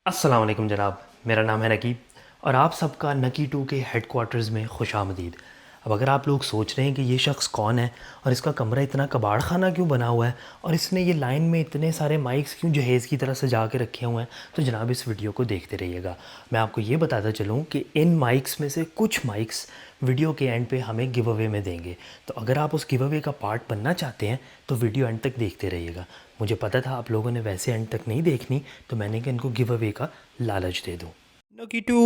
अस्सलाम वालेकुम जनाब, मेरा नाम है नकीब और आप सबका नकी टू के हेडक्वार्टर्स में खुशामदीद। अब अगर आप लोग सोच रहे हैं कि ये शख्स कौन है और इसका कमरा इतना कबाड़ खाना क्यों बना हुआ है और इसने ये लाइन में इतने सारे माइक्स क्यों जहेज़ की तरह सजा के रखे हुए हैं, तो जनाब इस वीडियो को देखते रहिएगा। मैं आपको ये बताता चलूँ कि इन माइक्स में से कुछ माइक्स वीडियो के एंड पे हमें गिव अवे में देंगे, तो अगर आप उस गिव अवे का पार्ट बनना चाहते हैं तो वीडियो एंड तक देखते रहिएगा। मुझे पता था आप लोगों ने वैसे एंड तक नहीं देखनी, तो मैंने कहा इनको गिव अवे का लालच दे दूँ। नकी टू।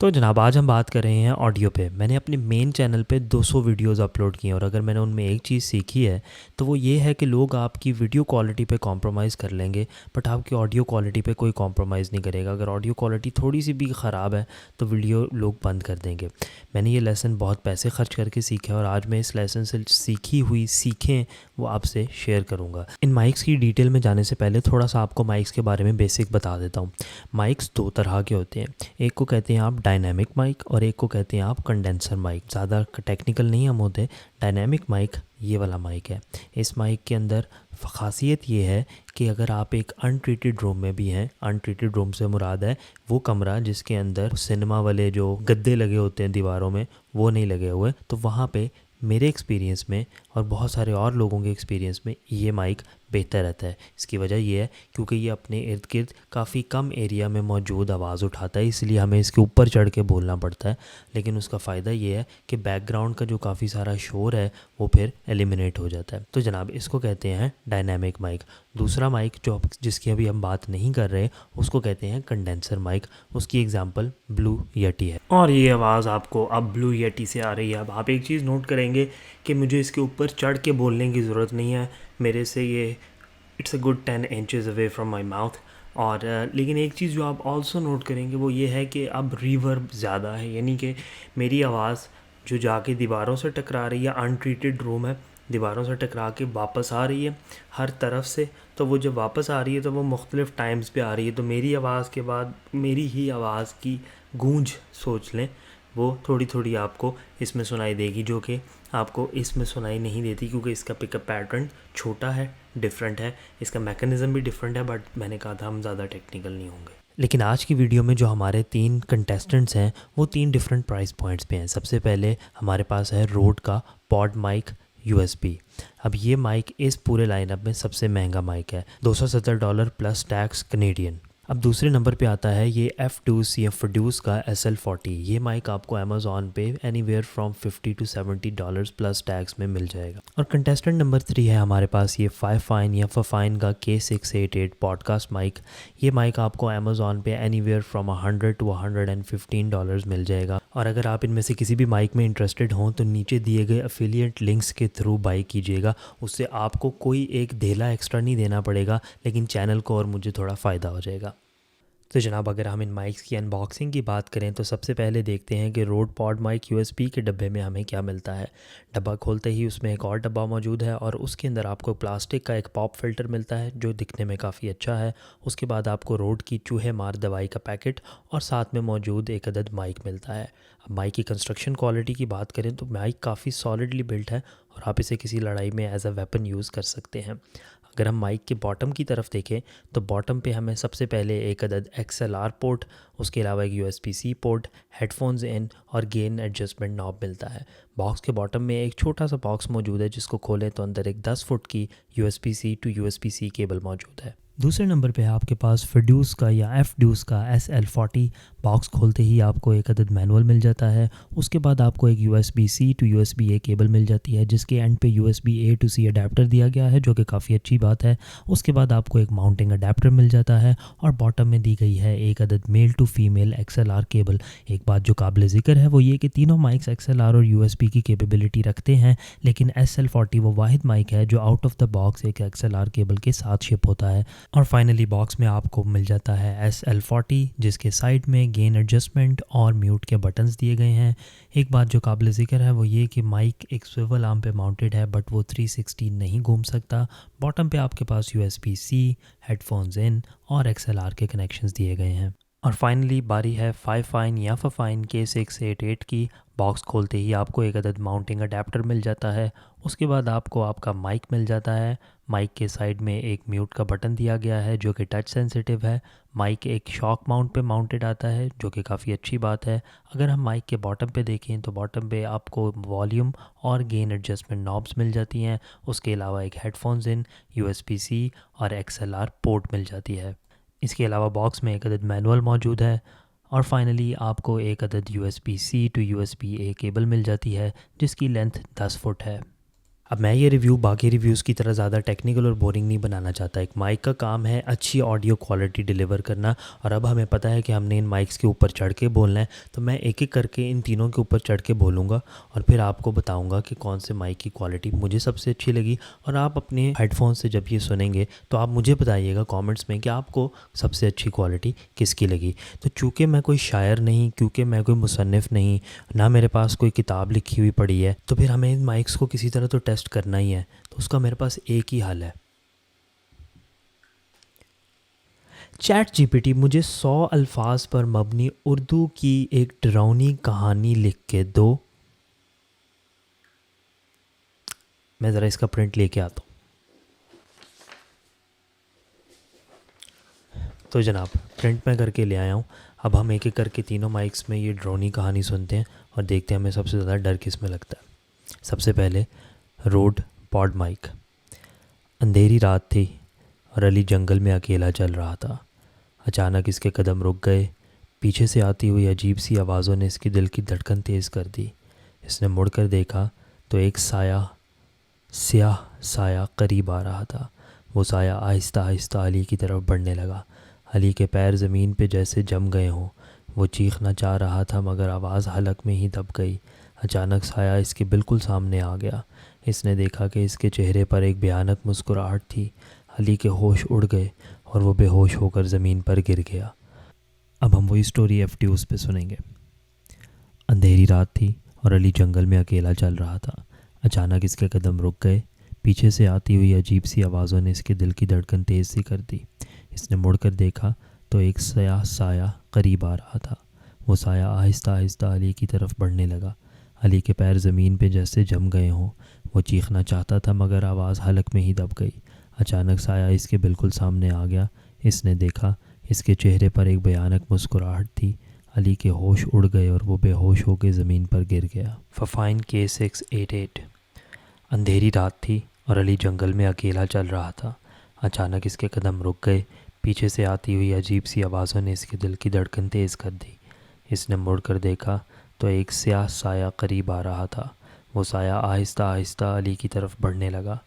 तो जनाब आज हम बात कर रहे हैं ऑडियो पे। मैंने अपने मेन चैनल पे 200 वीडियोस अपलोड किए और अगर मैंने उनमें एक चीज़ सीखी है तो वो ये है कि लोग आपकी वीडियो क्वालिटी पे कॉम्प्रोमाइज़ कर लेंगे बट आपकी ऑडियो क्वालिटी पे कोई कॉम्प्रोमाइज़ नहीं करेगा। अगर ऑडियो क्वालिटी थोड़ी सी भी ख़राब है तो वीडियो लोग बंद कर देंगे। मैंने ये लेसन बहुत पैसे खर्च करके सीखा है और आज मैं इस लेसन से सीखी हुई सीखें वो आपसे शेयर करूँगा। इन माइक्स की डिटेल में जाने से पहले थोड़ा सा आपको माइक्स के बारे में बेसिक बता देता हूँ। माइक्स दो तरह के होते हैं, एक को कहते हैं आप डायनामिक माइक और एक को कहते हैं आप कंडेंसर माइक। ज़्यादा टेक्निकल नहीं हम होते। डायनामिक माइक ये वाला माइक है। इस माइक के अंदर ख़ासियत ये है कि अगर आप एक अनट्रीटेड रूम में भी हैं, अनट्रीटेड रूम से मुराद है वो कमरा जिसके अंदर सिनेमा वाले जो गद्दे लगे होते हैं दीवारों में वो नहीं लगे हुए, तो वहाँ पे मेरे एक्सपीरियंस में और बहुत सारे और लोगों के एक्सपीरियंस में ये माइक बेहतर रहता है। इसकी वजह ये है क्योंकि ये अपने इर्द गिर्द काफ़ी कम एरिया में मौजूद आवाज़ उठाता है, इसलिए हमें इसके ऊपर चढ़ के बोलना पड़ता है। लेकिन उसका फ़ायदा ये है कि बैकग्राउंड का जो काफ़ी सारा शोर है वो फिर एलिमिनेट हो जाता है। तो जनाब इसको कहते हैं डायनामिक माइक। दूसरा माइक जो जिसकी अभी हम बात नहीं कर रहे उसको कहते हैं कंडेंसर माइक। उसकी एग्जांपल ब्लू यटी है और ये आवाज़ आपको अब ब्लू यटी से आ रही है। अब आप एक चीज़ नोट करेंगे कि मुझे इसके ऊपर चढ़ के बोलने की ज़रूरत नहीं है, मेरे से ये it's a good 10 inches away from my mouth. और लेकिन एक चीज़ जो आप ऑल्सो नोट करेंगे वो ये है कि अब रिवर्ब ज़्यादा है, यानी कि मेरी आवाज़ जो जाके दीवारों से टकरा रही है, अनट्रीटेड रूम है, दीवारों से टकरा के वापस आ रही है हर तरफ से, तो वो जब वापस आ रही है तो वो मुख्तलिफ़ टाइम्स पे आ रही है। तो मेरी आवाज़ के बाद मेरी ही आवाज़ की गूंज सोच लें, वो थोड़ी थोड़ी आपको इसमें सुनाई देगी जो कि आपको इसमें सुनाई नहीं देती क्योंकि इसका पिकअप पैटर्न छोटा है, डिफरेंट है, इसका मैकेनिज़्म भी डिफरेंट है। बट मैंने कहा था हम ज़्यादा टेक्निकल नहीं होंगे। लेकिन आज की वीडियो में जो हमारे 3 कंटेस्टेंट्स हैं वो 3 डिफरेंट प्राइस पॉइंट्स पे हैं। सबसे पहले हमारे पास है रोड का पॉड माइक यूएसबी। अब ये माइक इस पूरे लाइनअप में सबसे महंगा माइक है, $270 प्लस टैक्स कनेडियन। अब दूसरे नंबर पे आता है ये F2 या Fidus का SL40। ये माइक आपको अमेज़ॉन पे anywhere from $50 to $70 plus tax में मिल जाएगा। और कंटेस्टेंट नंबर 3 है हमारे पास ये फाइन या फाइन का K688 पॉडकास्ट माइक। ये माइक आपको अमेज़ॉन पे एनीवेयर फ्रॉम $100 to $115 मिल जाएगा। और अगर आप इनमें से किसी भी माइक में इंटरेस्टेड हों तो नीचे दिए गए अफिलिएट लिंक्स के थ्रू बाई कीजिएगा, उससे आपको कोई एक धेला एक्स्ट्रा नहीं देना पड़ेगा, लेकिन चैनल को और मुझे थोड़ा फ़ायदा हो जाएगा। तो जनाब अगर हम इन माइक्स की अनबॉक्सिंग की बात करें तो सबसे पहले देखते हैं कि रोड पॉड माइक यूएसबी के डब्बे में हमें क्या मिलता है। डब्बा खोलते ही उसमें एक और डब्बा मौजूद है और उसके अंदर आपको प्लास्टिक का एक पॉप फिल्टर मिलता है जो दिखने में काफ़ी अच्छा है। उसके बाद आपको रोड की चूहे मार दवाई का पैकेट और साथ में मौजूद एक अदद माइक मिलता है। अब माइक की कंस्ट्रक्शन क्वालिटी की बात करें तो माइक काफ़ी सॉलिडली बिल्ट है और आप इसे किसी लड़ाई में एज अ वेपन यूज़ कर सकते हैं। अगर हम माइक के बॉटम की तरफ देखें तो बॉटम पे हमें सबसे पहले एक अदद XLR पोर्ट, उसके अलावा एक USB-C पोर्ट, हेडफोन्स इन और गेन एडजस्टमेंट नॉब मिलता है। बॉक्स के बॉटम में एक छोटा सा बॉक्स मौजूद है जिसको खोलें तो अंदर एक 10 फुट की USB-C to USB-C केबल मौजूद है। दूसरे नंबर पे है आपके पास फिड्यूस का या Fdus का SL40। बॉक्स खोलते ही आपको एक अदद मैनुअल मिल जाता है। उसके बाद आपको एक USB-C to USB-A केबल मिल जाती है जिसके एंड पे USB-A to C अडेप्टर दिया गया है जो कि काफ़ी अच्छी बात है। उसके बाद आपको एक माउंटिंग अडेप्टर मिल जाता है और बॉटम में दी गई है एक अदद male to female XLR cable. एक बात जो काबिल ज़िक्र है वो ये कि तीनों माइक्स XLR और USB की कैपेबिलिटी रखते हैं, लेकिन SL40 वो वाहिद माइक है जो आउट ऑफ द बॉक्स एक XLR केबल के साथ शिप होता है। और फाइनली बॉक्स में आपको मिल जाता है SL40 जिसके साइड में गेन एडजस्टमेंट और म्यूट के बटन्स दिए गए हैं। एक बात जो काबिल ज़िक्र है वो ये कि माइक एक स्विवल आर्म पे माउंटेड है बट वो 360 नहीं घूम सकता। बॉटम पे आपके पास USB-C, हेडफोन्स इन और XLR के कनेक्शंस दिए गए हैं। और फाइनली बारी है फाइन या फाइन K688 की। बॉक्स खोलते ही आपको एक अदद माउंटिंग अडेप्टर मिल जाता है। उसके बाद आपको आपका माइक मिल जाता है। माइक के साइड में एक म्यूट का बटन दिया गया है जो कि टच सेंसिटिव है। माइक एक शॉक माउंट पे माउंटेड आता है जो कि काफ़ी अच्छी बात है। अगर हम माइक के बॉटम पे देखें तो बॉटम पे आपको वॉल्यूम और गेन एडजस्टमेंट नॉब्स मिल जाती हैं। उसके अलावा एक हेडफोन्स इन, USB-C और XLR पोर्ट मिल जाती है। इसके अलावा बॉक्स में एक अदद मैनुअल मौजूद है। और फाइनली आपको एक अदद USB-C टू USB-A केबल मिल जाती है जिसकी लेंथ 10 फुट है। अब मैं ये रिव्यू बाकी रिव्यूज़ की तरह ज़्यादा टेक्निकल और बोरिंग नहीं बनाना चाहता। एक माइक का काम है अच्छी ऑडियो क्वालिटी डिलीवर करना, और अब हमें पता है कि हमने इन माइक्स के ऊपर चढ़ के बोलना है, तो मैं एक एक करके इन तीनों के ऊपर चढ़ के बोलूँगा और फिर आपको बताऊँगा कि कौन से माइक की क्वालिटी मुझे सबसे अच्छी लगी। और आप अपने हेडफोन से जब ये सुनेंगे तो आप मुझे बताइएगा कॉमेंट्स में कि आपको सबसे अच्छी क्वालिटी किसकी लगी। तो चूँकि मैं कोई शायर नहीं, क्योंकि मैं कोई मुसन्निफ़ नहीं, ना मेरे पास कोई किताब लिखी हुई पड़ी है, तो फिर हमें इन माइक्स को किसी तरह तो टेस्ट करना ही है। तो उसका मेरे पास एक ही हल है। ChatGPT मुझे 100 अल्फाज पर मबनी उर्दू की एक डरावनी कहानी लिख के दो। मैं ज़रा इसका प्रिंट लेके आता हूँ। तो जनाब प्रिंट मैं करके ले आया हूँ। अब हम एक एक करके तीनों माइक्स में ये डरावनी कहानी सुनते हैं और देखते हैं हमें सबसे ज़्यादा डर किस में लगता है। सबसे पहले रोड पॉड माइक। अंधेरी रात थी और अली जंगल में अकेला चल रहा था। अचानक इसके कदम रुक गए। पीछे से आती हुई अजीब सी आवाज़ों ने इसकी दिल की धड़कन तेज़ कर दी। इसने मुड़कर देखा तो एक स्याह साया करीब आ रहा था। वो साया आहिस्ता आहिस्ता अली की तरफ बढ़ने लगा। अली के पैर ज़मीन पे जैसे जम गए हों। वो चीखना चाह रहा था मगर आवाज़ हलक में ही दब गई। अचानक साया इसके बिल्कुल सामने आ गया। इसने देखा कि इसके चेहरे पर एक भयानक मुस्कुराहट थी। अली के होश उड़ गए और वो बेहोश होकर ज़मीन पर गिर गया। अब हम वही स्टोरी FTUs पे सुनेंगे। अंधेरी रात थी और अली जंगल में अकेला चल रहा था। अचानक इसके कदम रुक गए। पीछे से आती हुई अजीब सी आवाज़ों ने इसके दिल की धड़कन तेज़ सी कर दी। इसने मुड़कर देखा तो एक स्याह साया करीब आ रहा था। वो साया आहिस्ता आहिस्ता अली की तरफ बढ़ने लगा। अली के पैर ज़मीन पे जैसे जम गए हों। वो चीखना चाहता था मगर आवाज़ हलक में ही दब गई। अचानक साया इसके बिल्कुल सामने आ गया। इसने देखा इसके चेहरे पर एक भयानक मुस्कुराहट थी। अली के होश उड़ गए और वो बेहोश होकर ज़मीन पर गिर गया। Fine K688। अंधेरी रात थी और अली जंगल में अकेला चल रहा था। अचानक इसके कदम रुक गए। पीछे से आती हुई अजीब सी आवाज़ों ने इसके दिल की धड़कन तेज़ कर दी। इसने मुड़कर देखा तो एक स्याह साया करीब आ रहा था। वो साया आहिस्ता आहिस्ता अली की तरफ बढ़ने लगा।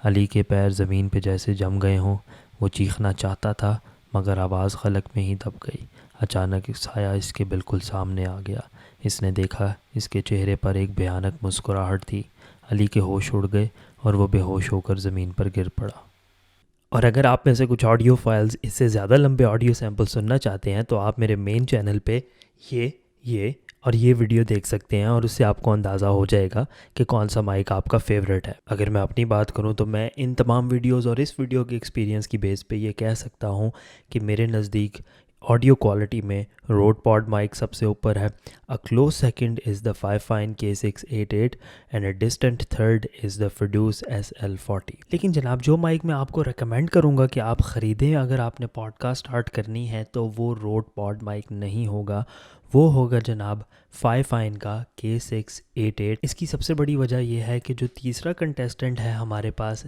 अली के पैर ज़मीन पे जैसे जम गए हों। वो चीखना चाहता था मगर आवाज़ खलक में ही दब गई। अचानक एक साया इसके बिल्कुल सामने आ गया। इसने देखा इसके चेहरे पर एक भयानक मुस्कुराहट थी। अली के होश उड़ गए और वो बेहोश होकर ज़मीन पर गिर पड़ा। और अगर आप में से कुछ ऑडियो फाइल्स इससे ज़्यादा लंबे ऑडियो सैंपल सुनना चाहते हैं तो आप मेरे मेन चैनल पे ये और ये वीडियो देख सकते हैं, और उससे आपको अंदाज़ा हो जाएगा कि कौन सा माइक आपका फेवरेट है। अगर मैं अपनी बात करूं तो मैं इन तमाम वीडियोस और इस वीडियो के एक्सपीरियंस की बेस पे ये कह सकता हूं कि मेरे नज़दीक ऑडियो क्वालिटी में रोड पॉड माइक सबसे ऊपर है। A close second is the fine K688 and a distant third is the Firdus SL40। लेकिन जनाब जो माइक मैं आपको रेकमेंड करूँगा कि आप ख़रीदें अगर आपने पॉडकास्ट स्टार्ट करनी है तो वो रोड पॉड माइक नहीं होगा, वो होगा जनाब फाइन का K688। इसकी सबसे बड़ी वजह यह है कि जो तीसरा कंटेस्टेंट है हमारे पास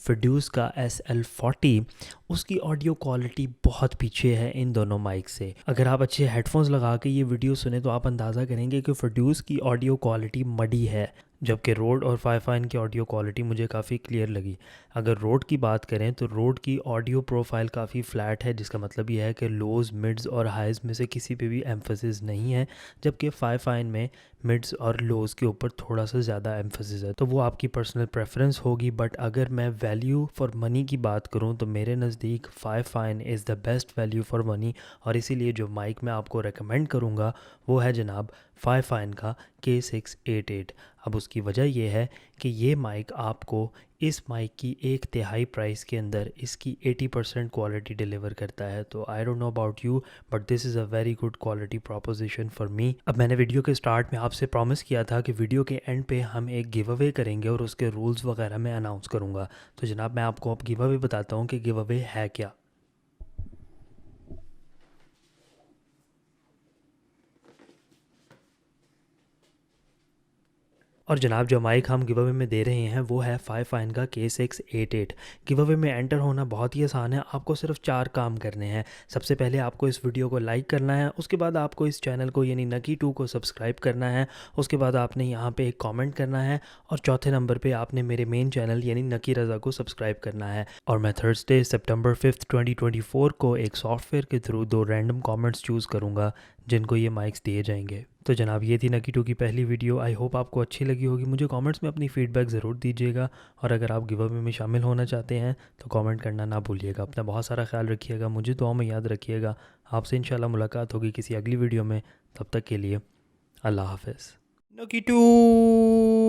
Firdus का SL40, उसकी ऑडियो क्वालिटी बहुत पीछे है इन दोनों माइक से। अगर आप अच्छे हेडफोन्स लगा के ये वीडियो सुने तो आप अंदाज़ा करेंगे कि Firdus की ऑडियो क्वालिटी मडी है, जबकि रोड और फाइन की ऑडियो क्वालिटी मुझे काफ़ी क्लियर लगी। अगर रोड की बात करें तो रोड की ऑडियो प्रोफाइल काफ़ी फ़्लैट है, जिसका मतलब यह है कि लोज़ मिड्स और हाइज़ में से किसी पे भी एम्फसिस नहीं है, जबकि फाइन में मिड्स और लोज़ के ऊपर थोड़ा सा ज़्यादा एम्फसिस है। तो वो आपकी पर्सनल प्रेफरेंस होगी, बट अगर मैं वैल्यू फॉर मनी की बात करूँ तो मेरे नज़दीक fine is the best value for money, और इसीलिए जो माइक मैं आपको रेकमेंड करूँगा वो है जनाब फाइन का K688। अब उसकी वजह यह है कि ये माइक आपको इस माइक की 1/3 प्राइस के अंदर इसकी 80% क्वालिटी डिलीवर करता है। तो I don't know about you, but this is a very good quality proposition for me. अब मैंने वीडियो के स्टार्ट में आपसे प्रॉमिस किया था कि वीडियो के एंड पे हम एक गिव अवे करेंगे और उसके रूल्स वगैरह मैं अनाउंस करूँगा। तो जनाब मैं आपको अब गिव अवे बताता हूँ कि गिव अवे है क्या। और जनाब जो माइक हम गिव अवे में दे रहे हैं वो है फाइन का K688। गिव अवे में एंटर होना बहुत ही आसान है, आपको सिर्फ 4 काम करने हैं। सबसे पहले आपको इस वीडियो को लाइक करना है, उसके बाद आपको इस चैनल को यानी नकी 2 को सब्सक्राइब करना है, उसके बाद आपने यहाँ पे एक कमेंट करना है और चौथे नंबर पे आपने मेरे मेन चैनल यानी नकी रज़ा को सब्सक्राइब करना है। और मैं थर्सडे सितंबर 5 2024 को एक सॉफ्टवेयर के थ्रू 2 रैंडम कमेंट्स चूज़ करूँगा जिनको ये माइक्स दिए जाएंगे। तो जनाब ये थी नकी 2 की पहली वीडियो। आई होप आपको अच्छी लगी होगी। मुझे कमेंट्स में अपनी फ़ीडबैक ज़रूर दीजिएगा और अगर आप गिव अवे में शामिल होना चाहते हैं तो कमेंट करना ना भूलिएगा। अपना बहुत सारा ख्याल रखिएगा, मुझे दुआ में याद रखिएगा। आपसे इंशाल्लाह मुलाकात होगी किसी अगली वीडियो में। तब तक के लिए अल्लाह हाफ़िज़। नकी 2।